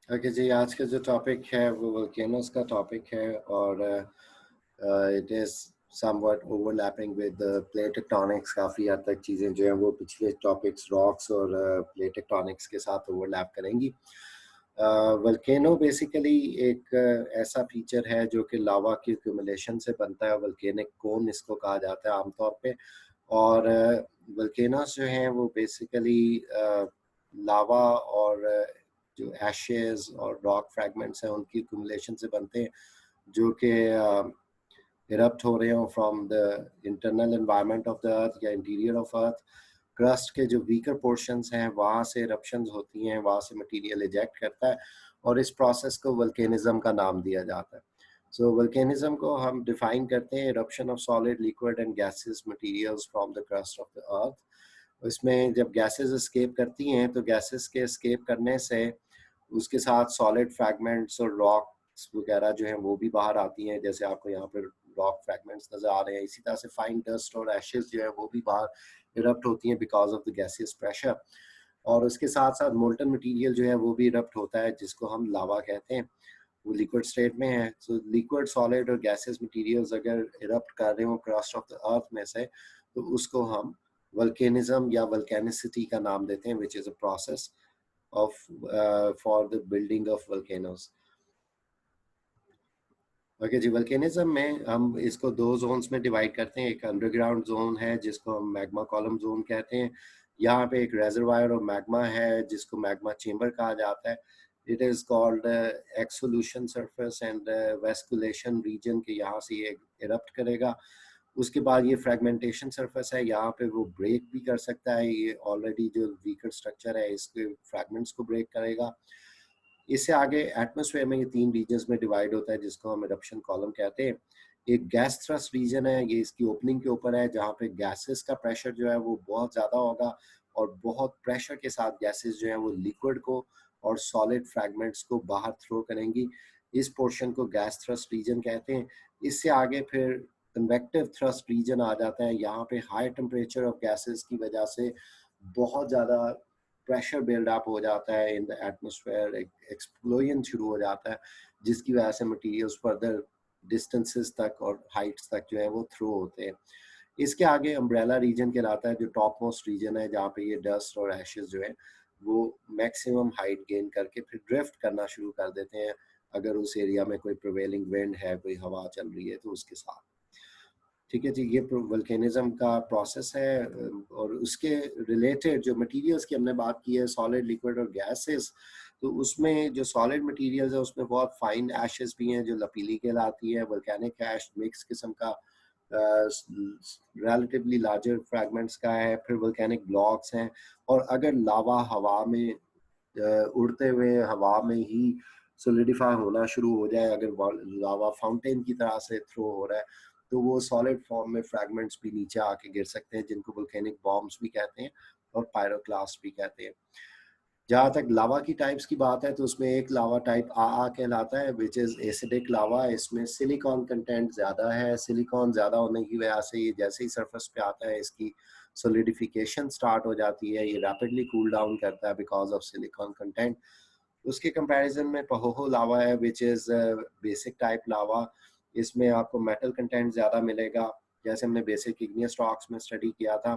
Okay जी, आज का जो टॉपिक है वो वोल्केनोस का टॉपिक है और it is somewhat overlapping with plate tectonics. काफ़ी हद तक चीज़ें जो हैं वो पिछले टॉपिक्स रॉक्स और प्लेट टेक्टोनिक्स के साथ ओवरलैप करेंगी। वोल्केनो बेसिकली एक ऐसा फीचर है जो कि लावा की एक्यूमुलेशन से बनता है। वोल्केनिक कोन इसको कहा जाता है आमतौर पे। और वोल्केनोस जो हैं वो बेसिकली लावा और जो एशेज और रॉक फ्रैगमेंट्स हैं उनकी एक्यूमुलेशन से बनते हैं, जो कि इरप्ट हो रहे हो from the internal environment of the earth या इंटीरियर ऑफ अर्थ। क्रस्ट के जो वीकर पोर्शंस हैं वहाँ से इरप्शंस होती हैं, वहाँ से मटेरियल इजेक्ट करता है और इस प्रोसेस को वोल्केनिज्म का नाम दिया जाता है। सो वोल्केनिज्म को हम डिफाइन करते हैं eruption of solid, liquid and gases materials from the crust of the earth. इसमें जब गैसेस एस्केप करती हैं तो गैसेस के एस्केप करने से उसके साथ सॉलिड फ्रैगमेंट्स और रॉक्स वगैरह जो हैं वो भी बाहर आती हैं, जैसे आपको यहाँ पर रॉक फ्रैगमेंट्स नज़र आ रहे हैं। इसी तरह से फाइन डस्ट और एशेस जो है वो भी बाहर इरप्ट होती हैं because of the gaseous pressure. और उसके साथ साथ मोल्टन मटेरियल जो है वो भी इरप्ट होता है, जिसको हम लावा कहते हैं। वो लिक्विड स्टेट में है। सो लिक्विड, सॉलिड और गैसियस मटेरियल्स अगर इरप्ट कर रहे हो क्रस्ट ऑफ द अर्थ में से, तो उसको हम वल्केनिज्म या वल्केनिसिटी का नाम देते हैं, which is a process of for the building of volcanoes. Okay जी, वल्केनिज्म में हम इसको दो जोन्स में डिवाइड करते हैं। एक अंडरग्राउंड जोन है जिसको हम मैग्मा कॉलम जोन कहते हैं। यहाँ पे एक रेजर्वायर ऑफ मैग्मा है जिसको मैग्मा चेम्बर कहा जाता है। It is called exsolution surface and vesiculation region के, यहाँ से ये इरप्ट करेगा। उसके बाद ये फ्रेगमेंटेशन सरफेस है, यहाँ पे वो ब्रेक भी कर सकता है। ये ऑलरेडी जो वीकर स्ट्रक्चर है इसके फ्रैगमेंट्स को ब्रेक करेगा। इससे आगे एटमॉस्फेयर में ये तीन रीजन्स में डिवाइड होता है जिसको हम इरप्शन कॉलम कहते हैं। एक गैस थ्रस्ट रीजन है, ये इसकी ओपनिंग के ऊपर है, जहाँ पे गैसेस का प्रेशर जो है वो बहुत ज़्यादा होगा और बहुत प्रेशर के साथ गैसेस जो है वो लिक्विड को और सॉलिड फ्रैगमेंट्स को बाहर थ्रो करेंगी। इस पोर्शन को गैस थ्रस्ट रीजन कहते हैं। इससे आगे फिर कन्वेक्टिव थ्रस्ट रीजन आ जाता है। यहाँ पे हाई टेम्परेचर ऑफ गैसेस की वजह से बहुत ज़्यादा प्रेशर बिल्ड अप हो जाता है इन द एटमॉस्फेयर, एक्सप्लोजन शुरू हो जाता है, जिसकी वजह से मटेरियल्स फर्दर डिस्टेंसेस तक और हाइट्स तक जो है वो थ्रो होते हैं। इसके आगे अम्ब्रेला रीजन कहलाता है, जो टॉप मोस्ट रीजन है, जहाँ पे ये डस्ट और एशेस जो है वो मैक्सिमम हाइट गेन करके फिर ड्रिफ्ट करना शुरू कर देते हैं, अगर उस एरिया में कोई प्रिवेलिंग विंड है, कोई हवा चल रही है तो उसके साथ। ठीक है जी, ये वल्केनिज्म का प्रोसेस है। और उसके रिलेटेड जो मटेरियल्स की हमने बात की है, सॉलिड, लिक्विड और गैसेस, तो उसमें जो सॉलिड मटेरियल्स है उसमें बहुत फाइन एशेस भी हैं जो लपीली कहलाती है। वोल्केनिक ऐश मिक्स किस्म का रिलेटिवली लार्जर फ्रैगमेंट्स का है। फिर वोल्केनिक ब्लॉक्स हैं। और अगर लावा हवा में उड़ते हुए हवा में ही सोलिडिफाई होना शुरू हो जाए, अगर लावा फाउंटेन की तरह से थ्रो हो रहा है, तो वो सॉलिड फॉर्म में फ्रैगमेंट्स भी नीचे आके गिर सकते हैं, जिनको वोल्केनिक बॉम्ब्स भी कहते हैं और पायरोक्लास्ट भी कहते हैं। जहाँ तक लावा की टाइप्स की बात है तो उसमें एक लावा टाइप आ कहलाता है, विच इज़ एसिडिक लावा। इसमें सिलिकॉन कंटेंट ज़्यादा है। सिलिकॉन ज़्यादा होने की वजह से ये जैसे ही सरफेस पे आता है इसकी सोलिडिफिकेशन स्टार्ट हो जाती है। ये रैपिडली कूल डाउन करता है बिकॉज ऑफ सिलिकॉन कंटेंट। उसके कंपैरिजन में पहोहो लावा है, विच इज़ बेसिक टाइप लावा। इसमें आपको मेटल कंटेंट ज़्यादा मिलेगा, जैसे हमने बेसिक इग्नियस रॉक्स में स्टडी किया था।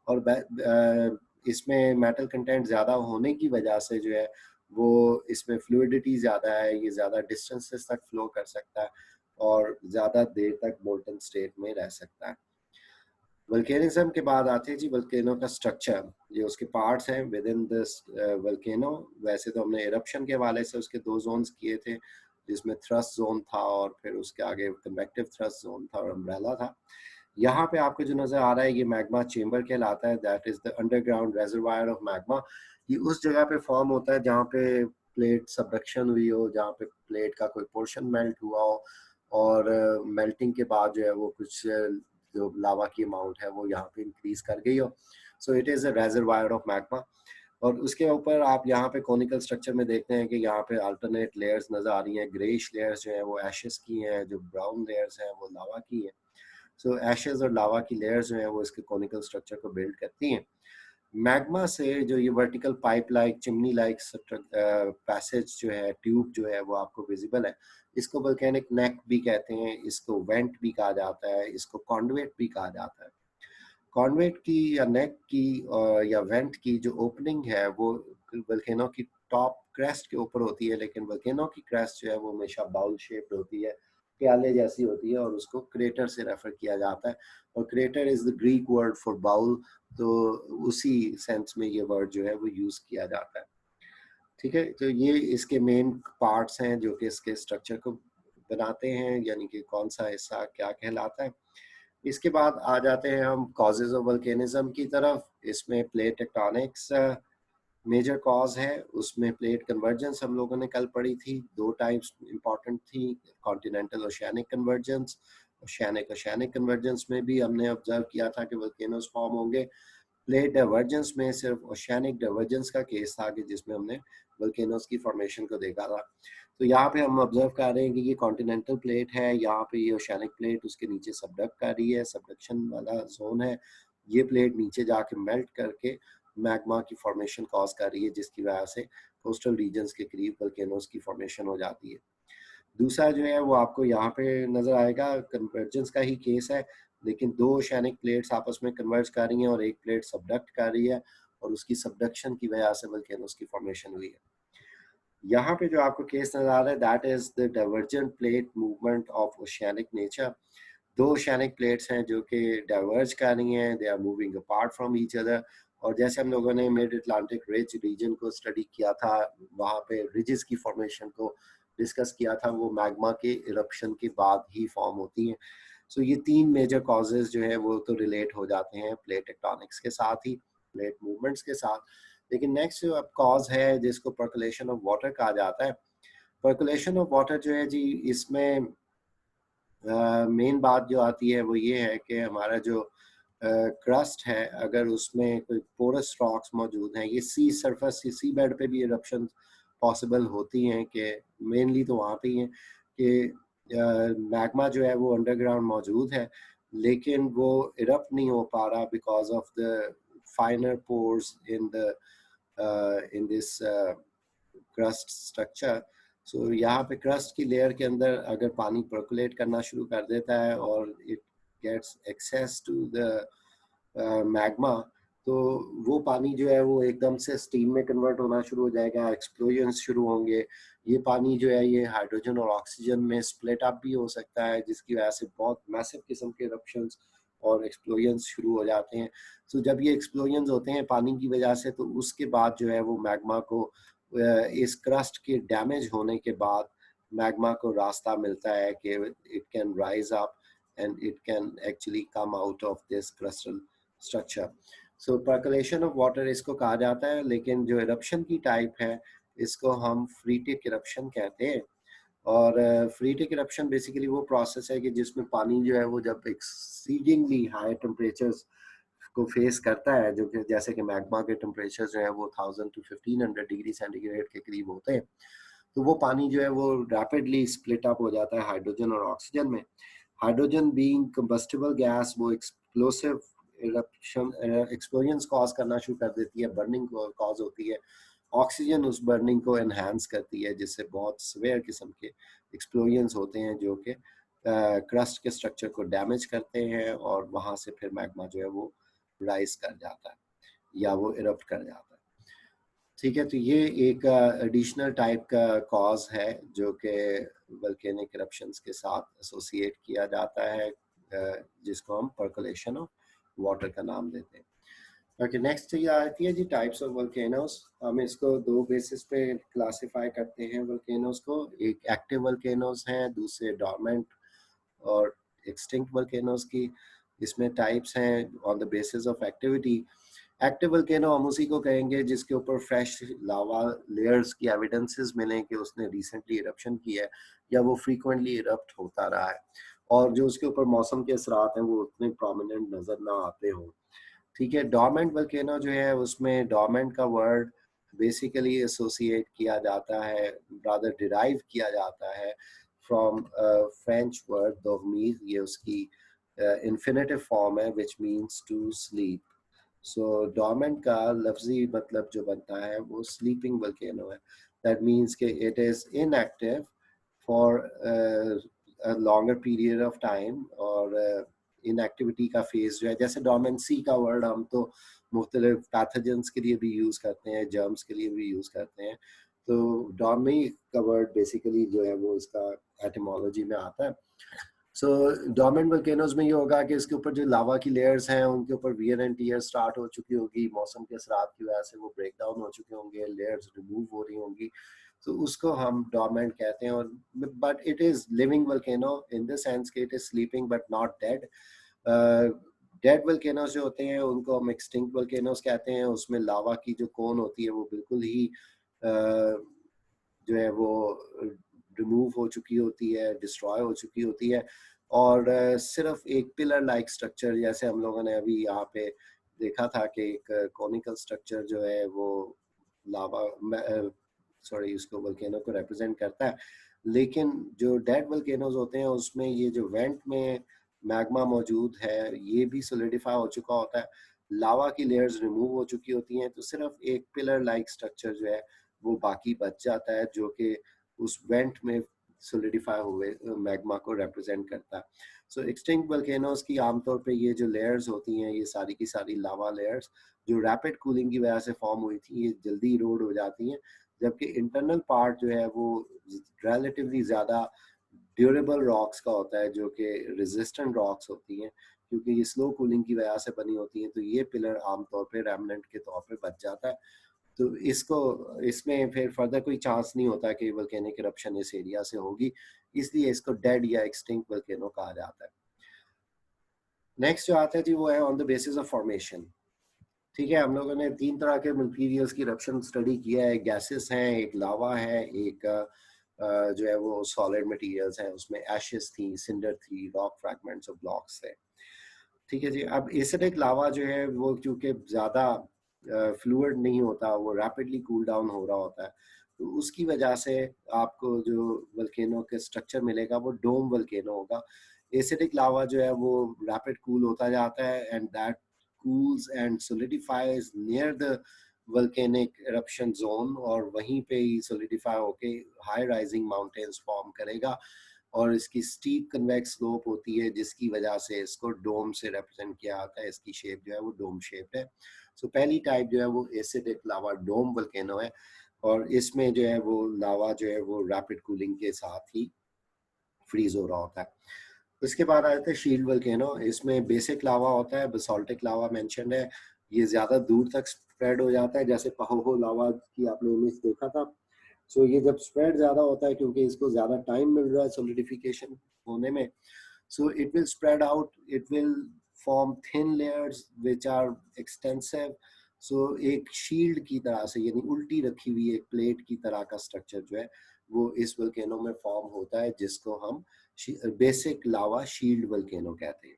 और इसमें मेटल कंटेंट ज़्यादा होने की वजह से जो है वो इसमें फ्लूइडिटी ज़्यादा है, ये ज़्यादा डिस्टेंसेस तक फ्लो कर सकता है और ज़्यादा देर तक मोल्टन स्टेट में रह सकता है। वल्केनिज्म के बाद आते हैं जी वल्केनो का स्ट्रक्चर, ये उसके पार्ट्स हैं विद इन दिस वल्केनो। वैसे तो हमने इरप्शन के हवाले से उसके दो जोन्स किए थे, जिसमें थ्रस्ट जोन था और फिर उसके आगे कन्वेक्टिव थ्रस्ट जोन था और अम्ब्रेला था। यहाँ पे आपको जो नज़र आ रहा है ये मैग्मा चेम्बर कहलाता है, that is the underground reservoir of magma. ये उस जगह पे फॉर्म होता है जहाँ पे प्लेट सबडक्शन हुई हो, जहाँ पे प्लेट का कोई पोर्शन मेल्ट हुआ हो और मेल्टिंग के बाद जो है वो कुछ जो लावा की अमाउंट है वो यहाँ पे इंक्रीज कर गई हो। So it is a reservoir of magma. और उसके ऊपर आप यहाँ पे कॉनिकल स्ट्रक्चर में देखते हैं कि यहाँ पे अल्टरनेट लेयर्स नज़र आ रही हैं। ग्रेइश लेयर्स जो हैं वो एशेस की हैं, जो ब्राउन लेयर्स हैं वो लावा की हैं। सो एशेस और लावा की लेयर्स जो हैं वो इसके कॉनिकल स्ट्रक्चर को बिल्ड करती हैं। मैग्मा से जो ये vertical pipe like chimney like passage जो है, ट्यूब जो है वो आपको विजिबल है। इसको वोल्केनिक नेक भी कहते हैं, इसको वेंट भी कहा जाता है, इसको कॉन्डुइट भी कहा जाता है। कॉन्वेट की या नेक की या वेंट की जो ओपनिंग है वो वल्केनो की टॉप क्रेस्ट के ऊपर होती है, लेकिन वल्केनो की क्रेस्ट जो है वो हमेशा बाउल शेप्ड होती है, प्याले जैसी होती है, और उसको क्रेटर से रेफर किया जाता है। और crater is the Greek word for bowl, तो उसी सेंस में ये वर्ड जो है वो यूज किया जाता है। ठीक है, तो ये इसके मेन पार्ट्स हैं जो कि इसके स्ट्रक्चर को बनाते हैं, यानी कि कौन सा हिस्सा क्या कहलाता है। इसके बाद आ जाते हैं हम कॉजेज ऑफ वल्केनिज्म की तरफ। इसमें प्लेट टेक्टोनिक्स मेजर कॉज है, उसमें प्लेट कन्वर्जेंस हम लोगों ने कल पढ़ी थी। दो टाइप्स इंपॉर्टेंट थी, continental oceanic convergence. Oceanic convergence में भी हमने ऑब्जर्व किया था कि वल्केनोस फॉर्म होंगे। प्लेट डाइवर्जेंस में सिर्फ ओशियानिक डाइवर्जेंस का केस था कि जिसमें हमने वल्केनोस की फॉर्मेशन को देखा था। तो यहाँ पे हम ऑब्जर्व कर रहे हैं कि ये कॉन्टिनेंटल प्लेट है, यहाँ पे ये ओशियानिक प्लेट उसके नीचे सबडक्ट कर रही है, सबडक्शन वाला जोन है। ये प्लेट नीचे जाके मेल्ट करके मैग्मा की फॉर्मेशन कॉज कर रही है, जिसकी वजह से कोस्टल रीजन्स के करीब वल्केनोस की फॉर्मेशन हो जाती है। दूसरा जो है वो आपको यहाँ पे नजर आएगा, कन्वर्जेंस का ही केस है, लेकिन दो ओशियानिक प्लेट्स आपस में कन्वर्ज कर रही हैं और एक प्लेट सबडक्ट कर रही है, और उसकी सबडक्शन की वजह से वल्केनोस की फॉर्मेशन हुई है। यहाँ पे जो आपको केस नजर आ रहा है, that is the divergent plate movement of oceanic nature. दो ओशियानिक प्लेट्स हैं जो कि डाइवर्ज कर रही हैं, they are moving apart from each other. और जैसे हम लोगों ने मिड अटलांटिक रिज रीजन को स्टडी किया था, वहाँ पे रिजेस की फॉर्मेशन को डिस्कस किया था, वो मैग्मा के इरप्शन के बाद ही फॉर्म होती हैं। सो ये तीन मेजर कॉजेज जो है वो तो रिलेट हो जाते हैं प्लेट टेक्टोनिक्स के साथ ही, प्लेट मूवमेंट्स के साथ। लेकिन नेक्स्ट जो अब कॉज है जिसको पर्कुलेशन ऑफ वाटर कहा जाता है। पर्कुलेशन ऑफ वाटर जो है जी, इसमें मेन बात जो आती है वो ये है कि हमारा जो क्रस्ट है, अगर उसमें कोई पोरस रॉक्स मौजूद हैं, ये सी सरफेस सी बेड पे भी इरप्शन पॉसिबल होती हैं, कि मेनली तो वहाँ पे ही हैं कि मैग्मा जो है वो अंडरग्राउंड मौजूद है, लेकिन वो इरप्ट नहीं हो पा रहा because of the finer pores in this crust structure. So यहाँ पे क्रस्ट की लेयर के अंदर अगर पानी पर्कुलेट करना शुरू कर देता है और it gets access to the magma, तो वो पानी जो है वो एकदम से स्टीम में कन्वर्ट होना शुरू हो जाएगा, एक्सप्लोजन्स शुरू होंगे। ये पानी जो है ये हाइड्रोजन और ऑक्सीजन में स्प्लिट अप भी हो सकता है, जिसकी वजह से बहुत मैसिव किस्म के इरप्शंस और एक्सप्लोजन्स शुरू हो जाते हैं। तो जब ये एक्सप्लोजन्स होते हैं पानी की वजह से, तो उसके बाद जो है वो मैग्मा को इस क्रस्ट के डैमेज होने के बाद मैग्मा को रास्ता मिलता है कि it can rise up and it can actually come out of this crustal structure. So percolation of water इसको कहा जाता है, लेकिन जो इरप्शन की टाइप है इसको हम फ्रीटिक इरप्शन कहते हैं। और फ्रीटिक इरप्शन बेसिकली वो प्रोसेस है कि जिसमें पानी जो है वो जब एक्सीडिंगली हाई टेम्परेचर्स को फेस करता है, जो कि जैसे कि मैग्मा के टेम्परेचर जो है वो 1000 to 1500 डिग्री सेंटीग्रेड के करीब होते हैं, तो वो पानी जो है वो रैपिडली स्प्लिट अप हो जाता है हाइड्रोजन और ऑक्सीजन में। हाइड्रोजन बीइंग कंबस्टिबल गैस, वो एक्सप्लोसिव इरप्शन एक्सप्लोजन कॉज करना शुरू कर देती है, बर्निंग कॉज होती है। ऑक्सीजन उस बर्निंग को एनहांस करती है, जिससे बहुत सवेयर किस्म के एक्सप्लोजन होते हैं जो कि क्रस्ट के स्ट्रक्चर को डैमेज करते हैं, और वहाँ से फिर मैग्मा जो है वो राइज कर जाता है या वो इरप्ट कर जाता है। ठीक है, तो ये एक एडिशनल टाइप का कॉज है जो कि वल्केनिक इरप्शंस के साथ एसोसिएट किया जाता है, जिसको हम पर्कुलेशन ऑफ वाटर का नाम देते हैं। ओके, नेक्स्ट ये आती है जी टाइप्स ऑफ वल्केनोस। हम इसको दो बेसिस पे क्लासिफाई करते हैं वल्केनोस को। एक एक्टिव वल्केनोस हैं, दूसरे डॉर्मेंट और एक्सटिंक्ट वल्केनोस की। इसमें टाइप्स हैं on the basis of activity. Active volcano हम उसी को कहेंगे जिसके ऊपर फ्रेश लावा लेयर्स की एविडेंसेस मिलें कि उसने रिसेंटली इरप्शन किया है या वो फ्रीक्वेंटली इरप्ट होता रहा है, और जो उसके ऊपर मौसम के असरात हैं वो उतने प्रोमिनेंट नज़र ना आते हों। ठीक है। डोर्मेंट वोल्केनो जो है उसमें डोर्मेंट का वर्ड बेसिकली एसोसिएट किया जाता है, रादर डिराइव किया जाता है फ्रॉम फ्रेंच वर्ड डोर्मीर, ये उसकी इन्फिनेटिव फॉर्म है which means to sleep. So dormant का लफ्जी मतलब जो बनता है वो स्लीपिंग वोल्केनो है। दैट मीन्स कि it is inactive for a longer period of time, और इनएक्टिविटी का फेज जो है, जैसे डोमेंसी का वर्ड हम तो मुख्तलिफ पैथोजेंस के लिए भी यूज़ करते हैं, जर्म्स के लिए भी यूज़ करते हैं। तो डोमी का वर्ड बेसिकली जो है वो इसका एटिमोलॉजी में आता है। सो डोर्मेंट वोल्केनोज में ये होगा कि इसके ऊपर जो लावा की लेयर्स हैं उनके ऊपर वियर एंड टियर स्टार्ट हो चुकी होगी, मौसम के असरात की वजह से वो ब्रेक डाउन हो चुके होंगे, लेयर्स रिमूव हो रही होंगी, तो उसको हम डोर्मेंट कहते हैं। और but it is living volcano in the sense कि it is sleeping but not dead. Dead volcanoes जो होते हैं उनको हम एक्सटिंक्ट वोल्केनोज कहते हैं। उसमें लावा की जो कोन होती है वो बिल्कुल ही जो है वो रिमूव हो चुकी होती है, डिस्ट्रॉय हो चुकी होती है, और सिर्फ एक पिलर लाइक स्ट्रक्चर, जैसे हम लोगों ने अभी यहाँ पे देखा था कि एक कॉनिकल स्ट्रक्चर जो है वो लावा सॉरी उसको वोल्केनो को रिप्रेजेंट करता है। लेकिन जो डेड वोल्केनोज होते हैं उसमें ये जो वेंट में मैग्मा मौजूद है ये भी सोलिडिफाई हो चुका होता है, लावा की लेयर्स रिमूव हो चुकी होती हैं, तो सिर्फ एक पिलर लाइक स्ट्रक्चर जो है वो बाकी बच जाता है, जो कि उस वेंट में सोलिडिफाई हुए मैग्मा को रिप्रेजेंट करता है। सो एक्सटिंक्ट वोल्केनोज की आमतौर पे ये जो लेयर्स होती हैं ये सारी की सारी लावा लेयर्स जो रैपिड कूलिंग की वजह से फॉर्म हुई थी ये जल्दी इरोड हो जाती हैं, जबकि इंटरनल पार्ट जो है वो रिलेटिवली ज़्यादा ड्यूरेबल रॉक्स का होता है, जो कि रेजिस्टेंट रॉक्स होती हैं, क्योंकि ये स्लो कूलिंग की वजह से बनी होती हैं, तो ये पिलर आमतौर पे रेमनेंट के तौर पे बच जाता है। तो इसको इसमें फिर फर्दर कोई चांस नहीं होता कि वोल्केनिक इरप्शन इस एरिया से होगी, इसलिए इसको डेड या एक्सटिंक्ट वोल्केनो कहा जाता है। नेक्स्ट जो आता है जी वो है on the basis of formation. ठीक है, हम लोगों ने तीन तरह के मटीरियल्स की इरप्शन स्टडी किया है, गैसेस हैं, एक लावा है, एक जो है वो सॉलिड मटेरियल्स हैं, उसमें एशेस थी, सिंडर थी, रॉक फ्रैगमेंट्स और ब्लॉक्स थे। ठीक है जी। अब एसिडिक लावा जो है वो क्योंकि ज़्यादा फ्लूइड नहीं होता, वो रैपिडली कूल डाउन हो रहा होता है, तो उसकी वजह से आपको जो वल्केनो के स्ट्रक्चर मिलेगा वो डोम वल्केनो होगा। एसिडिक लावा जो है वो रैपिड कूल होता जाता है and that cools and solidifies near the volcanic eruption zone, और वहीं पे ही solidify होके high rising mountains form करेगा, और इसकी स्टीप कन्वेक्स स्लोप होती है जिसकी वजह से इसको डोम से रिप्रेजेंट किया जाता है, इसकी शेप जो है वो डोम शेप है। सो पहली टाइप जो है वो एसिडिक लावा डोम वोल्केनो है, और इसमें जो है वो लावा जो है वो रैपिड कूलिंग के साथ ही फ्रीज हो रहा होता है। उसके बाद आ जाते हैं शील्ड वोल्केनो। इसमें बेसिक लावा होता है, बेसाल्टिक लावा मेंशन्ड है, ये ज़्यादा दूर तक स्प्रेड हो जाता है, जैसे पहोहो लावा की आपने इमेज देखा था। सो ये जब स्प्रेड ज़्यादा होता है क्योंकि इसको ज़्यादा टाइम मिल रहा है सॉलिडिफिकेशन होने में, so it will spread out, it will form thin layers which are extensive। so एक शील्ड की तरह से, यानी उल्टी रखी हुई एक प्लेट की तरह का स्ट्रक्चर जो है वो इस वोल्केनो में फॉर्म होता है, जिसको हम बेसिक लावा शील्ड वोल्केनो कहते हैं।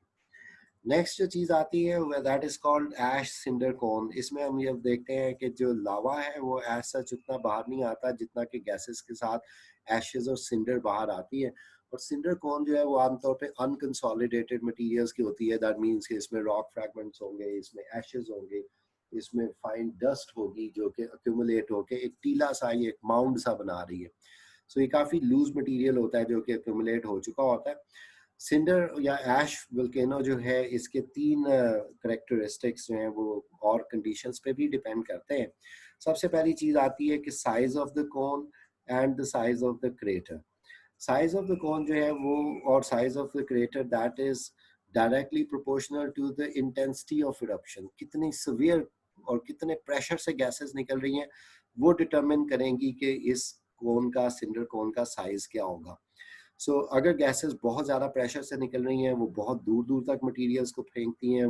नेक्स्ट जो चीज़ आती है that is called ash cinder cone. इसमें हम ये देखते हैं कि जो लावा है वो एज सच उतना बाहर नहीं आता जितना कि गैसेस के साथ एशेज और सिंडर बाहर आती है, और सिंडर कोन जो है वो आमतौर पे अनकंसोलिडेटेड मटेरियल्स की होती है। दैट मीन्स कि इसमें रॉक फ्रैगमेंट्स होंगे, इसमें एशेज होंगे, इसमें फाइन डस्ट होगी जो कि अक्यूमुलेट होके एक टीला सा, एक माउंड सा बना रही है। सो ये काफ़ी लूज मटेरियल होता है जो कि अक्यूमुलेट हो चुका होता है। सिंडर या ऐश वोल्केनो जो है इसके तीन करेक्टरिस्टिक्स जो हैं वो और कंडीशंस पे भी डिपेंड करते हैं। सबसे पहली चीज़ आती है कि size of the cone and the size of the crater. Size of the cone जो है वो और size of the crater that is directly proportional to the intensity of eruption. कितनी सिवियर और कितने प्रेशर से गैसेस निकल रही हैं वो डिटरमिन करेंगी कि इस कोन का, सिंडर कोन का साइज क्या होगा। अगर गैसेस बहुत ज़्यादा प्रेशर से निकल रही हैं, वो बहुत दूर दूर तक मटेरियल्स को फेंकती हैं,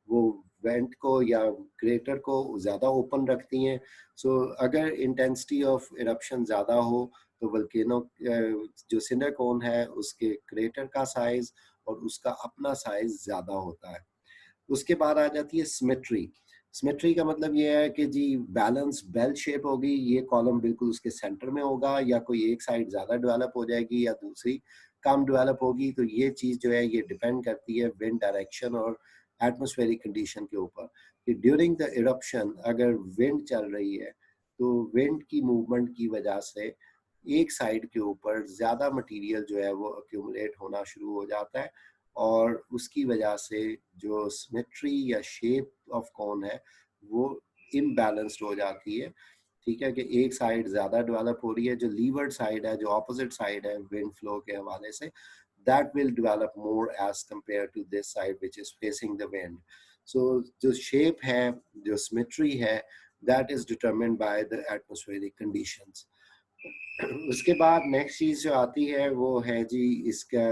वो वेंट को या क्रेटर को ज़्यादा ओपन रखती हैं। अगर इंटेंसिटी ऑफ इरप्शन ज़्यादा हो तो वल्केनो जो सिंडर कोन है उसके क्रेटर का साइज और उसका अपना साइज ज़्यादा होता है। उसके बाद आ जाती है सिमेट्री। सिमेट्री का मतलब ये है कि जी बैलेंस बेल शेप होगी, ये कॉलम बिल्कुल उसके सेंटर में होगा, या कोई एक साइड ज़्यादा डेवलप हो जाएगी या दूसरी कम डेवलप होगी। तो ये चीज़ जो है ये डिपेंड करती है विंड डायरेक्शन और एटमॉस्फेरिक कंडीशन के ऊपर, कि ड्यूरिंग द इरप्शन अगर विंड चल रही है तो विंड की मूवमेंट की वजह से एक साइड के ऊपर ज़्यादा मटेरियल जो है वो अक्यूमुलेट होना शुरू हो जाता है, और उसकी वजह से जो सिमेट्री या शेप ऑफ कॉन है वो इम्बैलेंस्ड हो जाती है। ठीक है, कि एक साइड ज़्यादा डेवलप हो रही है, जो लीवर्ड साइड है, जो ऑपोजिट साइड है विंड फ्लो के हवाले से, that will develop more as compared to this side which is facing the wind. So जो shape है, जो symmetry है, that is determined by the atmospheric conditions. उसके बाद नेक्स्ट चीज जो आती है वो है जी इसका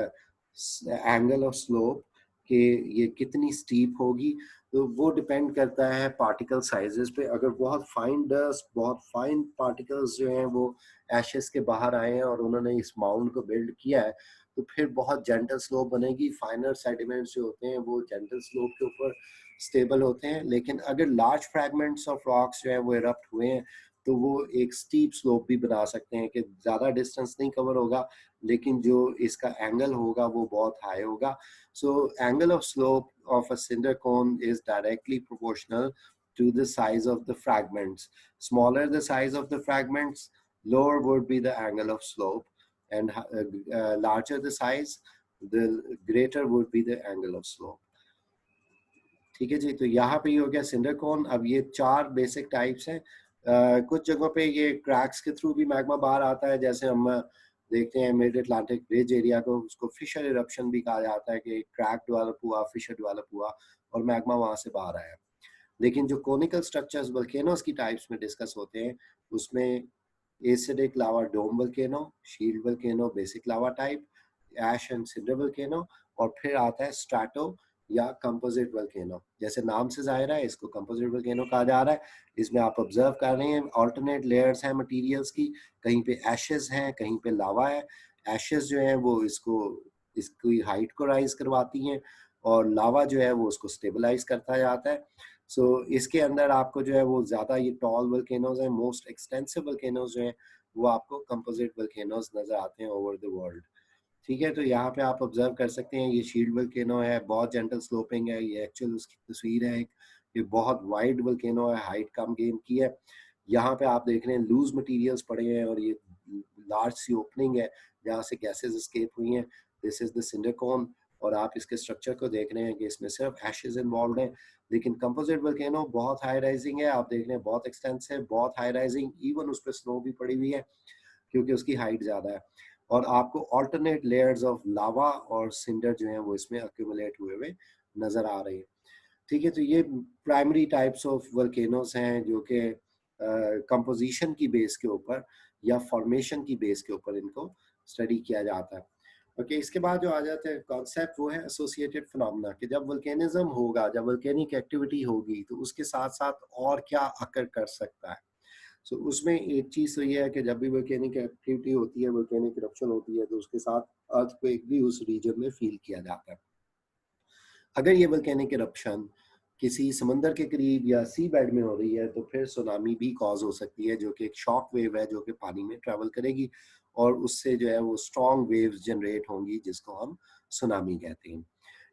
एंगल ऑफ स्लोप, कि ये कितनी स्टीप होगी। तो वो डिपेंड करता है पार्टिकल साइजेस पे। अगर बहुत फाइन डस्ट, बहुत फाइन पार्टिकल्स जो हैं वो एशेस के बाहर आए हैं और उन्होंने इस माउंट को बिल्ड किया है, तो फिर बहुत जेंटल स्लोप बनेगी। फाइनर सेडिमेंट्स जो होते हैं वो जेंटल स्लोप के ऊपर स्टेबल होते हैं। लेकिन अगर लार्ज फ्रैगमेंट्स ऑफ रॉक्स जो है वो इरप्ट हुए हैं, तो वो एक स्टीप स्लोप भी बना सकते हैं, कि ज़्यादा डिस्टेंस नहीं कवर होगा लेकिन जो इसका एंगल होगा वो बहुत हाई होगा। So angle of slope of a cinder cone is directly proportional to the size of the fragments. Smaller the size of the fragments, lower would be the angle of slope, and larger the size, the greater would be the angle of slope. ठीक है जी, तो यहाँ पे ये हो गया cinder cone. अब ये चार बेसिक टाइप्स हैं। कुछ जगहों पे ये क्रैक्स के थ्रू भी मैग्मा बाहर आता है, जैसे हम देखते हैं मिड अटलांटिक रिज एरिया को, उसको फिशर इरप्शन भी कहा जाता है, कि क्रैक डेवलप हुआ, फिशर डेवलप हुआ और मैग्मा वहां से बाहर आया। लेकिन जो कोनिकल स्ट्रक्चर्स वोल्केनोस की टाइप्स में डिस्कस होते हैं, उसमें acidic lava dome volcano, shield volcano basic lava type, ash and cinder volcano, और फिर आता है स्ट्रैटो या कंपोजिट वोल्केनो। जैसे नाम से जाहिर है इसको कंपोजिट वोल्केनो कहा जा रहा है। इसमें आप ऑब्जर्व कर रहे हैं ऑल्टरनेट लेयर्स हैं मटेरियल्स की, कहीं पे एशेस हैं, कहीं पे लावा है। एशेस जो है वो इसकी हाइट को राइज करवाती हैं, और लावा जो है वो उसको स्टेबलाइज करता जाता है। सो इसके अंदर आपको जो है वो ज़्यादा ये टॉल वोल्केनोज हैं, मोस्ट एक्सटेंसिव वोल्केनोज जो हैं वो आपको कंपोजिट वोल्केनोज नजर आते हैं ओवर द वर्ल्ड। ठीक है, तो यहाँ पे आप ऑब्जर्व कर सकते हैं, ये शील्ड वोल्केनो है, बहुत जेंटल स्लोपिंग है, ये एक्चुअल उसकी तस्वीर है। ये बहुत वाइड वोल्केनो है, हाइट कम गेन की है। यहाँ पे आप देख रहे हैं लूज मटेरियल्स पड़े हैं, और ये लार्ज सी ओपनिंग है जहाँ से गैसेस एस्केप हुई हैं। This is the cinder cone, और आप इसके स्ट्रक्चर को देख रहे हैं कि इसमें सिर्फ एशेज इन्वॉल्व हैं। लेकिन कंपोजिट वोल्केनो बहुत हाई राइजिंग है, आप देख रहे हैं बहुत एक्सटेंसिव, बहुत हाई राइजिंग, इवन उस पर स्नो भी पड़ी हुई है क्योंकि उसकी हाइट ज़्यादा है। और आपको ऑल्टरनेट लेयर्स ऑफ लावा और सिंडर जो हैं वो इसमें अक्यूमुलेट हुए हुए नज़र आ रहे हैं। ठीक है, तो ये प्राइमरी टाइप्स ऑफ वोल्केनोस हैं जो कि कंपोजिशन की बेस के ऊपर या फॉर्मेशन की बेस के ऊपर इनको स्टडी किया जाता है। ओके, इसके बाद जो आ जाता है कॉन्सेप्ट वो है एसोसिएटेड फिनोमेना, कि जब वोल्केनिज्म होगा, जब वोल्केनिक एक्टिविटी होगी, तो उसके साथ साथ और क्या अकर कर सकता है। सो उसमें एक चीज़ तो ये है कि जब भी वोल्केनिक एक्टिविटी होती है, वोल्केनिक इरप्शन होती है, तो उसके साथ अर्थक्वेक भी उस रीजन में फील किया जाता है। अगर ये वोल्केनिक इरप्शन किसी समंदर के करीब या सी बेड में हो रही है, तो फिर सुनामी भी कॉज हो सकती है, जो कि एक शॉक वेव है जो कि पानी में ट्रेवल करेगी, और उससे जो है वो स्ट्रॉन्ग वेव्स जनरेट होंगी, जिसको हम सुनामी कहते हैं।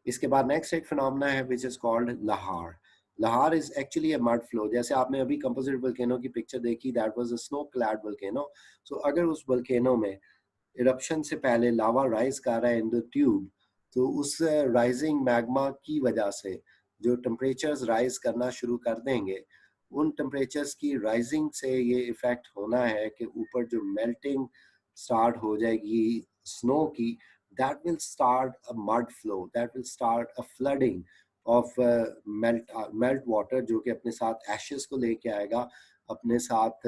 इसके बाद नेक्स्ट एक फिनोमेना है which is called lahar. Lahar is actually a mud flow. जैसे आपने अभी कंपोजिट वोल्केनो की पिक्चर देखी, that was a snow clad volcano. So अगर उस वोल्केनो में इरप्शन से पहले लावा राइज कर रहा है इन द ट्यूब, तो उस राइजिंग मैग्मा की वजह से जो टेम्परेचर्स राइज करना शुरू कर देंगे, उन टेम्परेचर्स की राइजिंग से ये इफेक्ट होना है कि ऊपर जो मेल्टिंग स्टार्ट हो जाएगी स्नो की, that will start a mud flow, that will start a flooding of melt water, जो कि अपने साथ ashes को लेके आएगा, अपने साथ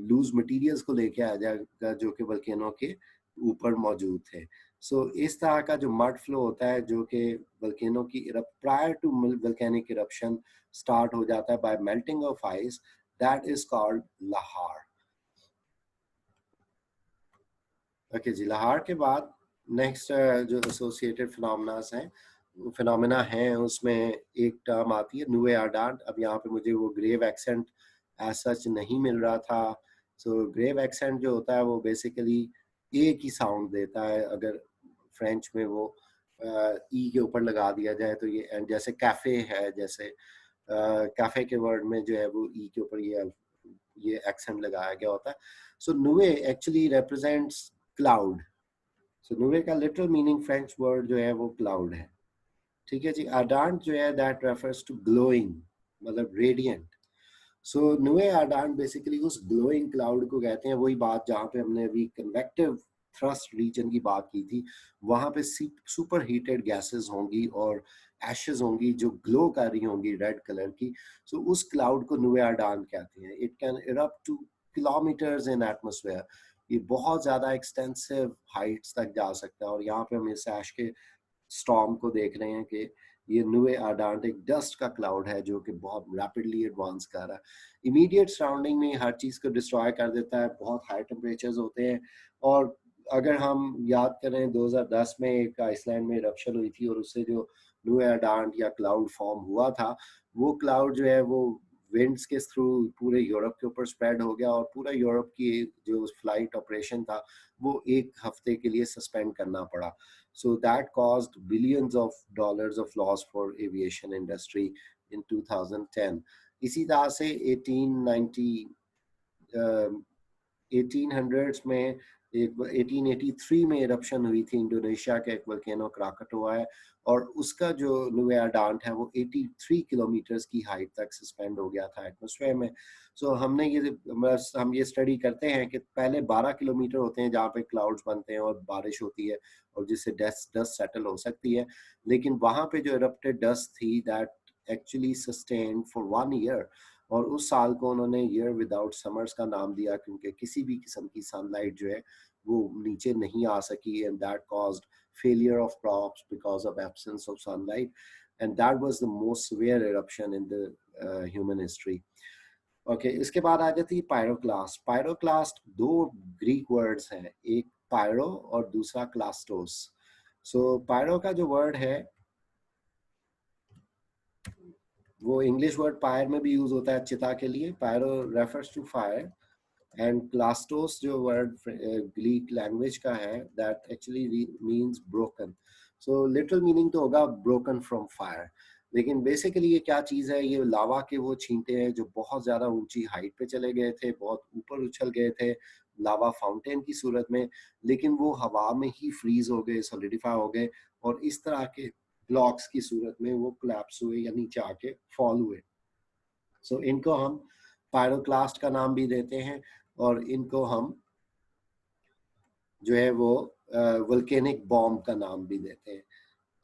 लूज मटेरियल्स को लेके आ जाएगा जो कि वोल्केनो के ऊपर मौजूद थे। सो इस तरह का जो मड फ्लो होता है, जो कि वोल्केनो की prior to volcanic eruption start हो जाता है by melting of ice, that is called lahar. Okay जी, लहार के बाद नेक्स्ट जो एसोसिएटेड फिनोमेनास हैं फिनोमेना हैं उसमें एक टर्म आती है नुए आर्डान। अब यहाँ पे मुझे वो ग्रेव एक्सेंट एज सच नहीं मिल रहा था। सो ग्रेव एक्सेंट जो होता है वो बेसिकली ए की साउंड देता है। अगर फ्रेंच में वो ई के ऊपर लगा दिया जाए तो ये, एंड जैसे कैफे है, जैसे कैफे के वर्ड में जो है वो ई के ऊपर ये एक्सेंट लगाया गया होता है। सो नुए एक्चुअली रिप्रेजेंट्स क्लाउड। सो नुए का लिटरल मीनिंग फ्रेंच वर्ड जो है वो क्लाउड है। ठीक है जी। अडांट जो है दैट रेफर्स टू ग्लोइंग, मतलब रेडियंट। सो नुए अडांट बेसिकली उस ग्लोइंग क्लाउड को कहते हैं। वही बात जहाँ पे हमने अभी कन्वेक्टिव थ्रस्ट रीजन की बात की थी, वहां पे सुपर हीटेड गैसेस होंगी और एशेस होंगी जो ग्लो कर रही होंगी रेड कलर की। सो उस क्लाउड को नुए अडांट कहते हैं। It can erupt to kilometres in atmosphere. ये बहुत ज्यादा एक्सटेंसिव हाइट्स तक जा सकता है। और यहाँ पे हम इस ऐश के स्टॉर्म को देख रहे हैं कि ये नुए आर्डांट एक डस्ट का क्लाउड है जो कि बहुत रैपिडली एडवांस कर रहा है। इमीडिएट सराउंडिंग में हर चीज़ को डिस्ट्रॉय कर देता है। बहुत हाई टेम्परेचर्स होते हैं। और अगर हम याद करें 2010 में एक आइसलैंड में इरप्शन हुई थी और उससे जो नुए आर्डांट या क्लाउड फॉर्म हुआ था, वो क्लाउड जो है वो विंड्स के थ्रू पूरे यूरोप के ऊपर स्प्रेड हो गया और पूरा यूरोप की जो फ्लाइट ऑपरेशन था वो एक हफ्ते के लिए सस्पेंड करना पड़ा। So that caused billions of dollars of loss for aviation industry in 2010. इसी तरह से 1800s में एक 1883 में इरप्शन हुई थी इंडोनेशिया के एक वोल्केनो क्राकटोआ है। और उसका जो नुआ डांट है वो 83 किलोमीटर्स की हाइट तक सस्पेंड हो गया था एटमॉस्फेयर में। सो हमने हम ये स्टडी करते हैं कि पहले 12 किलोमीटर होते हैं जहाँ पे क्लाउड्स बनते हैं और बारिश होती है और जिससे डस्ट डस्ट सेटल हो सकती है। लेकिन वहाँ पे जो इरप्टेड डस्ट थी that actually sustained for 1 year. और उस साल को उन्होंने ईयर विदाउट समर्स का नाम दिया क्योंकि किसी भी किस्म की सनलाइट जो है वो नीचे नहीं आ सकी। And that caused failure of crops because of absence of sunlight, and that was the most severe eruption in the human history. Okay, इसके बाद आ जाती है पायरोक्लास्ट। पायरोक्लास्ट दो ग्रीक वर्ड्स हैं, एक पायरो और दूसरा क्लास्टोस। सो पायरो का जो वर्ड है वो इंग्लिश वर्ड फायर में भी यूज होता है चिता के लिए। Pyro refers to fire. And clastos जो वर्ड ग्रीक लैंग्वेज का है that actually means broken. So literal meaning तो होगा ब्रोकन फ्रॉम फायर। लेकिन बेसिकली ये क्या चीज है, ये लावा के वो छींटे हैं जो बहुत ज्यादा ऊंची हाइट पे चले गए थे, बहुत ऊपर उछल गए थे लावा फाउंटेन की सूरत में। लेकिन वो हवा में ही फ्रीज हो गए, सॉलिडिफाई हो गए और इस तरह के ब्लॉक्स की सूरत में वो कोलैप्स हुए या नीचे आके फॉल हुए। सो इनको हम पायरोक्लास्ट का नाम भी देते हैं और इनको हम जो है वो वोल्केनिक बॉम्ब का नाम भी देते हैं।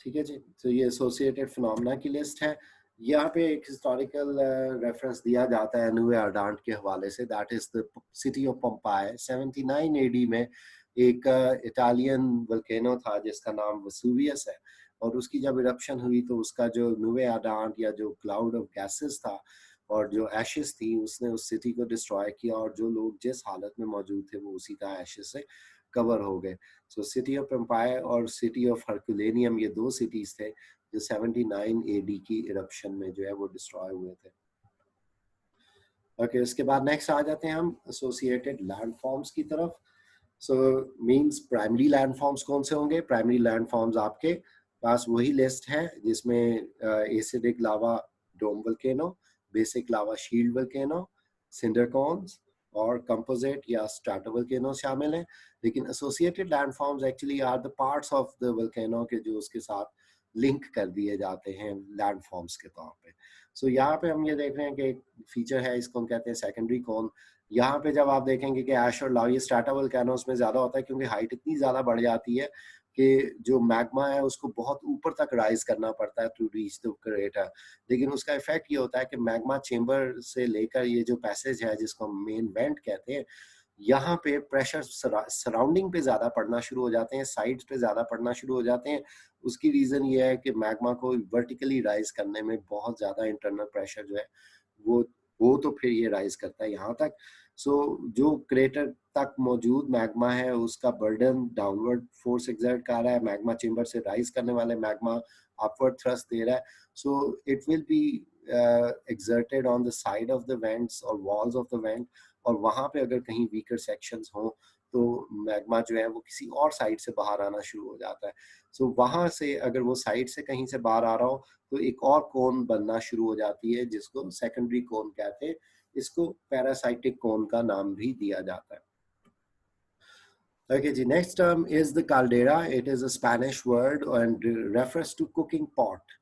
ठीक है जी। तो ये एसोसिएटेड फिनोमेना की लिस्ट है। यहाँ पे एक हिस्टोरिकल रेफरेंस दिया जाता है नुए आर्डांट के हवाले से। That is the city of Pompeii. 79 AD में एक इटालियन वोल्केनो था जिसका नाम वसूवियस है। और उसकी जब इरप्शन हुई तो उसका जो नुए आर्डांट या जो क्लाउड ऑफ गैसेस था और जो एशेस थी उसने उस सिटी को डिस्ट्रॉय किया और जो लोग जिस हालत में मौजूद थे वो उसी तरह एशेस से कवर हो गए। सो सिटी ऑफ एम्पायर और सिटी ऑफ हरकुलेनियम ये दो सिटीज थे जो 79 एडी की इरप्शन में जो है वो डिस्ट्रॉय हुए थे। ओके, उसके बाद नेक्स्ट आ जाते हैं हम एसोसिएटेड लैंडफॉर्म्स की तरफ। सो मींस प्राइमरी लैंडफॉर्म्स कौन से होंगे? प्राइमरी लैंडफॉर्म्स आपके पास वही लिस्ट है जिसमें acidic lava dome volcano, basic lava shield volcano, cinder cones और कंपोजिट या स्ट्रैटोवोल्केनो शामिल हैं। लेकिन associated landforms actually are the parts of the volcano के जो उसके साथ लिंक कर दिए जाते हैं लैंडफॉर्म्स के तौर पे। सो यहाँ पे हम ये देख रहे हैं कि एक फीचर है, इसको हम कहते हैं सेकेंडरी कॉन। यहाँ पे जब आप देखेंगे कि ऐश और लावा, ये स्ट्रैटोवोल्केनोस में ज्यादा होता है क्योंकि हाइट इतनी ज्यादा बढ़ जाती है कि जो मैग्मा है उसको बहुत ऊपर तक राइज करना पड़ता है टू रीच द क्रेटर। लेकिन उसका इफेक्ट ये होता है कि मैग्मा चेंबर से लेकर ये जो पैसेज है जिसको हम मेन वेंट कहते हैं, यहाँ पे प्रेशर सराउंडिंग पे ज्यादा पड़ना शुरू हो जाते हैं, साइड्स पे ज्यादा पड़ना शुरू हो जाते हैं। उसकी रीजन ये है कि मैग्मा को वर्टिकली राइज करने में बहुत ज्यादा इंटरनल प्रेशर जो है वो तो फिर ये राइज करता है यहाँ तक। सो जो क्रेटर तक मौजूद मैग्मा है उसका बर्डन डाउनवर्ड फोर्स एक्सर्ट कर रहा है। मैग्मा चेंबर से राइज करने वाले मैग्मा अपवर्ड थ्रस्ट दे रहा है, so it will be exerted on the side of the vents और walls of the vent, और वहाँ पे अगर कहीं वीकर सेक्शंस हों तो मैग्मा जो है वो किसी और साइड से बाहर आना शुरू हो जाता है। सो वहाँ से अगर वो साइड से कहीं से बाहर आ रहा हो तो एक और कोन बनना शुरू हो जाती है जिसको सेकेंडरी कोन कहते हैं। इसको पैरासाइटिक कोन का नाम भी दिया जाता है। Okay, the next term is the caldera. It is a Spanish word and refers to cooking pot.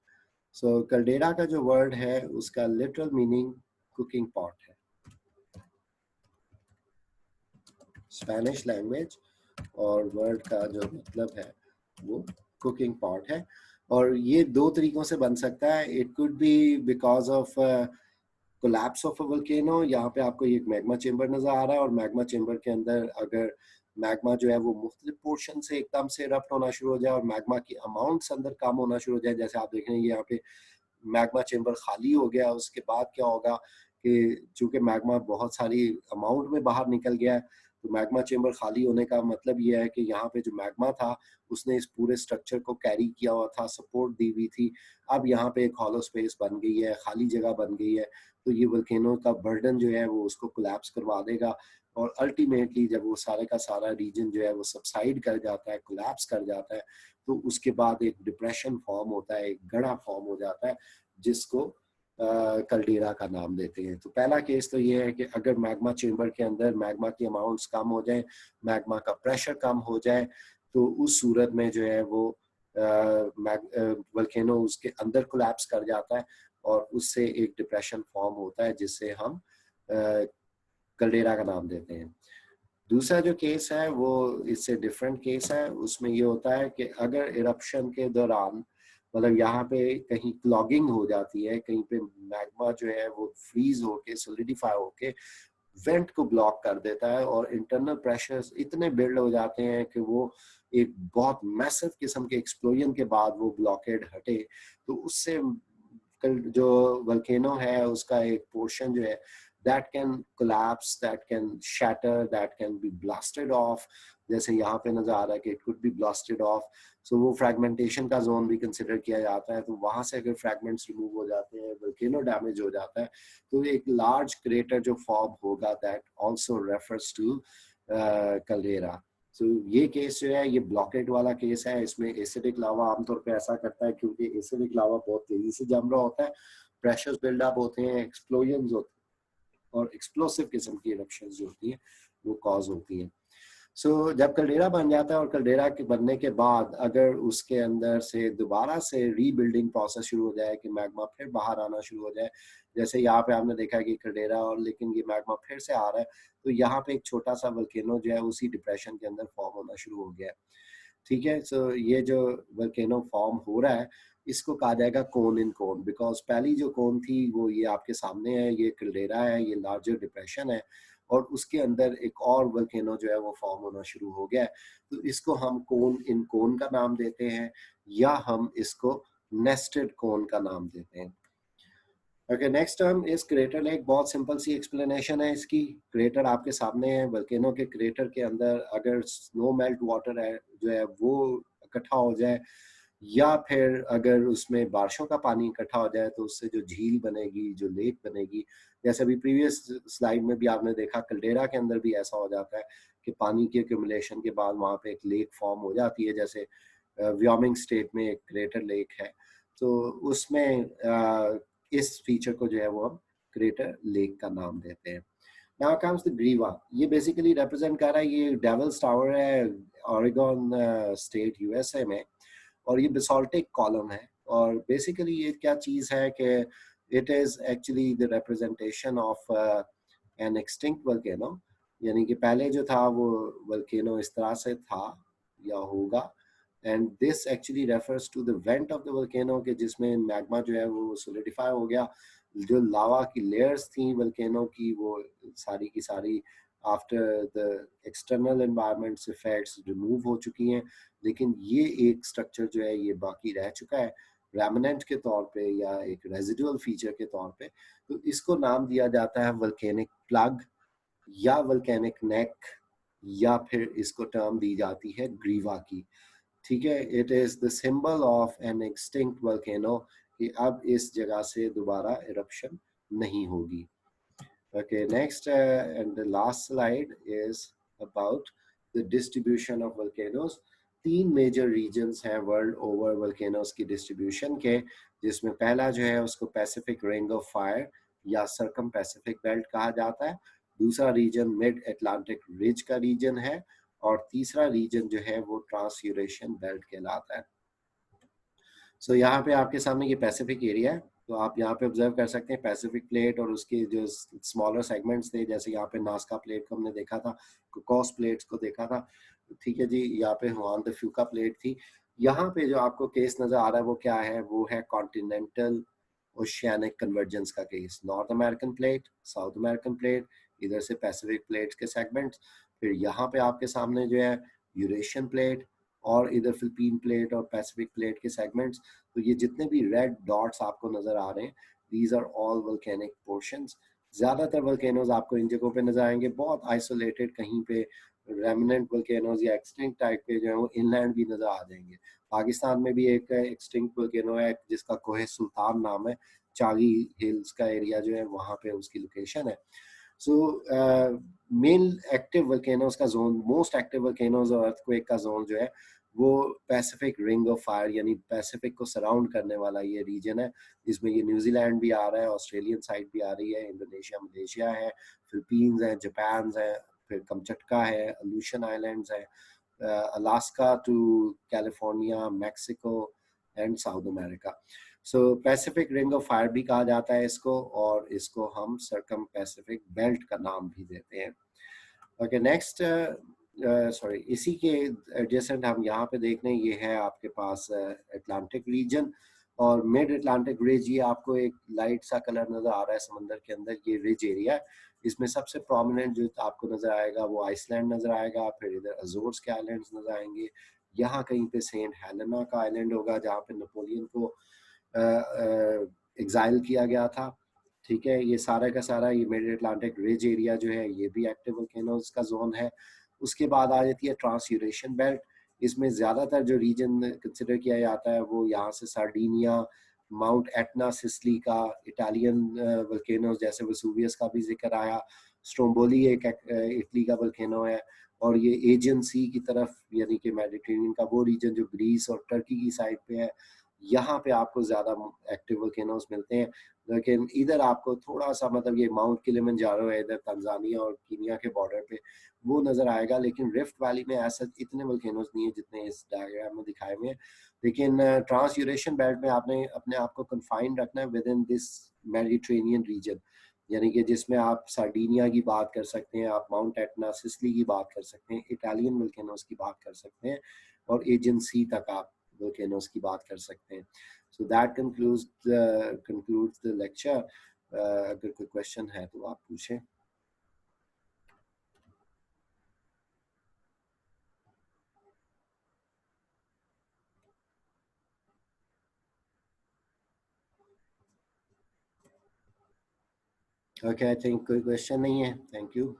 So caldera का जो word है उसका literal meaning cooking pot है। Spanish language और word का जो मतलब है वो cooking pot है, और ये दो तरीकों से बन सकता है। It could be because of collapse of a volcano। यहाँ पे आपको ये मैग्मा चेम्बर नजर आ रहा है, और मैग्मा चेम्बर के अंदर अगर मैग्मा जो है वो मुख्तलिफ पोर्शन से एकदम से इरप्ट होना शुरू हो जाए और मैग्मा की अमाउंट्स अंदर कम होना शुरू हो जाए, जैसे आप देख रहे हैं यहाँ पे मैग्मा चेम्बर खाली हो गया, उसके बाद क्या होगा कि चूंकि मैग्मा बहुत सारी अमाउंट में बाहर निकल गया है, तो मैग्मा चेम्बर खाली होने का मतलब यह है कि यहाँ पे जो मैग्मा था उसने इस पूरे स्ट्रक्चर को कैरी किया हुआ था, सपोर्ट दी हुई थी। अब यहाँ पे एक हॉलो स्पेस बन गई है, खाली जगह बन गई है, तो ये वोल्केनो का बर्डन जो है वो उसको कोलैप्स करवा देगा, और अल्टीमेटली जब वो सारे का सारा रीजन जो है वो सबसाइड कर जाता है, कोलैप्स कर जाता है, तो उसके बाद एक डिप्रेशन फॉर्म होता है, एक गड़ा फॉर्म हो जाता है जिसको कल्डेरा का नाम देते हैं। तो पहला केस तो ये है कि अगर मैग्मा चेम्बर के अंदर मैग्मा की अमाउंट्स कम हो जाए, मैग्मा का प्रेशर कम हो जाए, तो उस सूरत में जो है वो वोल्केनो उसके अंदर कोलैप्स कर जाता है और उससे एक डिप्रेशन फॉर्म होता है जिससे हम कल्डेरा का नाम देते हैं। दूसरा जो केस है वो इससे डिफरेंट केस है। उसमें ये होता है कि अगर इरप्शन के दौरान मतलब यहाँ पे कहीं क्लॉगिंग हो जाती है, कहीं पे मैग्मा जो है वो फ्रीज होके सोलिडिफाई होके वेंट को ब्लॉक कर देता है और इंटरनल प्रेशर्स इतने बिल्ड हो जाते हैं कि वो एक बहुत मैसिव किस्म के एक्सप्लोजन के बाद वो ब्लॉकेड हटे, तो उससे जो वोल्केनो है उसका एक पोर्शन जो है that can collapse, that can shatter, that can be blasted off। जैसे यहाँ पे नजर आ रहा है कि it could be blasted off। so वो fragmentation का जोन भी कंसिडर किया जाता है, तो वहां से अगर फ्रैगमेंट्स रिमूव हो जाते हैं, वोल्केनो डैमेज हो जाता है, तो एक लार्ज क्रेटर जो फॉर्म होगा that also refers to caldera। so ये केस जो है ये ब्लॉकेट वाला केस है। इसमें एसिडिक लावा आमतौर पे ऐसा करता है क्योंकि एसिडिक लावा बहुत तेजी से जम रहा होता है, प्रेशर्स बिल्डअप होते हैं, एक्सप्लोजन होते हैं और एक्सप्लोसिव किस्म की इरप्शंस जो होती है वो कॉज होती है। सो जब कल्डेरा बन जाता है और कल्डेरा के बनने के बाद अगर उसके अंदर से दोबारा से रीबिल्डिंग प्रोसेस शुरू हो जाए कि मैग्मा फिर बाहर आना शुरू हो जाए, जैसे यहाँ पे आपने देखा कि कल्डेरा और लेकिन ये मैग्मा फिर से आ रहा है, तो यहाँ पे एक छोटा सा वोल्केनो जो है उसी डिप्रेशन के अंदर फॉर्म होना शुरू हो गया है। ठीक है, सो ये जो वोल्केनो फॉर्म हो रहा है इसको कहा जाएगा कोन इन कोन, बिकॉज पहली जो कोन थी वो ये आपके सामने है, ये कल्डेरा है, ये लार्जर डिप्रेशन है, और उसके अंदर एक और वोल्केनो जो है वो फॉर्म होना शुरू हो गया है। तो इसको हम कोन इन कोन का नाम देते हैं या हम इसको नेस्टेड कोन का नाम देते हैं। Okay, next term is crater lake. बहुत सिंपल सी एक्सप्लेनेशन है इसकी। क्रेटर आपके सामने है, वोल्केनो के क्रेटर के अंदर अगर स्नो मेल्ट वाटर है जो है वो इकट्ठा हो जाए या फिर अगर उसमें बारिशों का पानी इकट्ठा हो जाए तो उससे जो झील बनेगी, जो लेक बनेगी, जैसे अभी प्रीवियस स्लाइड में भी आपने देखा कल्डेरा के अंदर भी ऐसा हो जाता है कि पानी के एक्यूमुलेशन के बाद वहाँ पे एक लेक फॉर्म हो जाती है, जैसे व्योमिंग स्टेट में एक क्रेटर लेक है, तो उसमें इस फीचर को जो है वो हम क्रेटर लेक का नाम देते हैं। Now comes the ग्रीवा। ये बेसिकली रिप्रेजेंट कर रहा है, ये डेविल्स टावर है ओरेगन स्टेट यूएसए में, और ये बेसाल्टिक कॉलम है, और बेसिकली ये क्या चीज है कि it is actually the representation of N extinct volcano, यानी कि पहले जो था वो वोल्केनो इस तरह से था या होगा, and this actually refers to the vent of the volcano के जिसमें मैग्मा जो है वो सोलिडिफाई हो गया। जो लावा की लेयर्स थी वोल्केनो की वो सारी की सारी after the external environment effects remove हो चुकी हैं, लेकिन ये एक स्ट्रक्चर जो है ये बाकी रह चुका है रेमिनेंट के तौर पे या एक रेजिडुअल फीचर के तौर पे। तो इसको नाम दिया जाता है वोल्केनिक प्लग या वोल्केनिक नेक, या फिर इसको टर्म दी जाती है ग्रीवा की। ठीक है, it is the symbol of N extinct volcano कि अब इस जगह से दोबारा इरप्शन नहीं होगी। Okay, next and the last slide is about the distribution of volcanoes. तीन मेजर रीजन्स हैं वर्ल्ड ओवर वोल्केनोज की डिस्ट्रीब्यूशन के, जिसमें पहला जो है उसको पैसिफिक रिंग ऑफ फायर या सर्कम पैसिफिक बेल्ट कहा जाता है, दूसरा रीजन मिड अटलांटिक रिज का रीजन है, और तीसरा रीजन जो है वो ट्रांस यूरेशियन बेल्ट कहलाता है। सो यहाँ पे आपके सामने ये पैसिफिक एरिया है, तो आप यहाँ पे ऑब्जर्व कर सकते हैं पैसिफिक प्लेट और उसके जो स्मॉलर सेगमेंट्स थे, जैसे यहाँ पे नास्का प्लेट को हमने देखा था, कोकोस प्लेट्स को देखा था, ठीक है जी। यहाँ पे हुआन द फ्यूका प्लेट थी। यहाँ पे जो आपको केस नजर आ रहा है वो क्या है, वो है कॉन्टिनेंटल ओशियानिक कन्वर्जेंस का case. North American plate, south American plate, इधर से पैसिफिक प्लेट्स के सेगमेंट्स, फिर यहाँ पे आपके सामने जो है यूरेशियन प्लेट, और इधर फिलिपीन प्लेट और पैसिफिक प्लेट के सेगमेंट्स। तो ये जितने भी रेड डॉट्स आपको नजर आ रहे हैं, these are all volcanic portions. ज्यादातर वोल्केनोज आपको इन जगहों पे नजर आएंगे, बहुत आइसोलेटेड कहीं पे रेमिनेंट वोल्केनोज या एक्सटिंक्ट टाइप के जो है वो इनलैंड भी नजर आ जाएंगे। पाकिस्तान में भी एक एक्सटिंक्ट वोल्केनो है जिसका कोहे सुल्तान नाम है, चागी हिल्स का एरिया जो है वहाँ पे उसकी लोकेशन है। सो मेन एक्टिव वोल्केनोज का जोन, मोस्ट एक्टिव वोल्केनोज और अर्थक्वेक का जोन जो है वो पैसिफिक रिंग ऑफ फायर यानी पैसिफिक को सराउंड करने वाला ये रीजन है, जिसमें ये न्यूजीलैंड भी आ रहा है, ऑस्ट्रेलियन साइड भी आ रही है, इंडोनेशिया मलेशिया है, फिलीपींस है, जापान है, फिर कमचटका है, अलूशन आइलैंड्स है, Alaska to California, Mexico and South America. So Pacific ring of fire भी कहा जाता है इसको, और इसको हम सर्कम पैसिफिक बेल्ट का नाम भी देते हैं। ओके, नेक्स्ट सॉरी, इसी के एडजेसेंट हम यहाँ पे देख रहे हैं, ये है आपके पास अटलांटिक रीजन और मिड अटलांटिक रिज। ये आपको एक लाइट सा कलर नजर आ रहा है समंदर के अंदर, ये रिज एरिया है। इसमें सबसे प्रोमिनेंट जो आपको नजर आएगा वो आइसलैंड नजर आएगा, फिर इधर अजोर्स के आइलैंड्स नजर आएंगे, यहाँ कहीं पे सेंट हेलेना का आइलैंड होगा जहाँ पे नेपोलियन को एग्जाइल किया गया था। ठीक है, ये सारा का सारा ये मिड अटलांटिक रिज एरिया जो है ये भी एक्टिव वोल्केनोज का जोन है। उसके बाद आ जाती है ट्रांस यूरेशियन बेल्ट। इसमें ज्यादातर जो रीजन कंसिडर किया जाता है वो यहाँ से सार्डिनिया, माउंट एटना सिसिली का, इटालियन वोल्केनोज जैसे वेसुवियस का भी जिक्र आया, स्ट्रोम्बोली एक इटली का वोल्केनो है, और ये एजियन सी की तरफ यानी कि मेडिटेरेनियन का वो रीजन जो ग्रीस और टर्की की साइड पे है, यहाँ पे आपको ज्यादा एक्टिव वोल्केनोज मिलते हैं। लेकिन इधर आपको थोड़ा सा मतलब ये माउंट किलिमंजारो है इधर तंजानिया और कीनिया के बॉर्डर पे, वो नजर आएगा। लेकिन रिफ्ट वैली में ऐसा इतने वोल्केनोज नहीं है जितने इस डायग्राम में दिखाए हुए हैं। लेकिन ट्रांस यूरेशियन बेल्ट में आपने अपने आप को कन्फाइंड रखना है with in this Mediterranean reason, यानी कि जिसमें आप सार्डिनिया की बात कर सकते हैं, आप माउंट एटना सिसिली की बात कर सकते हैं, इटालियन वोल्केनोज की बात कर सकते हैं, और एजियन सी तक आप वोल्केनोज की बात कर सकते हैं। So that concludes the lecture. अगर कोई क्वेश्चन है तो आप पूछें। ओके, आई थिंक कोई क्वेश्चन नहीं है। Thank you.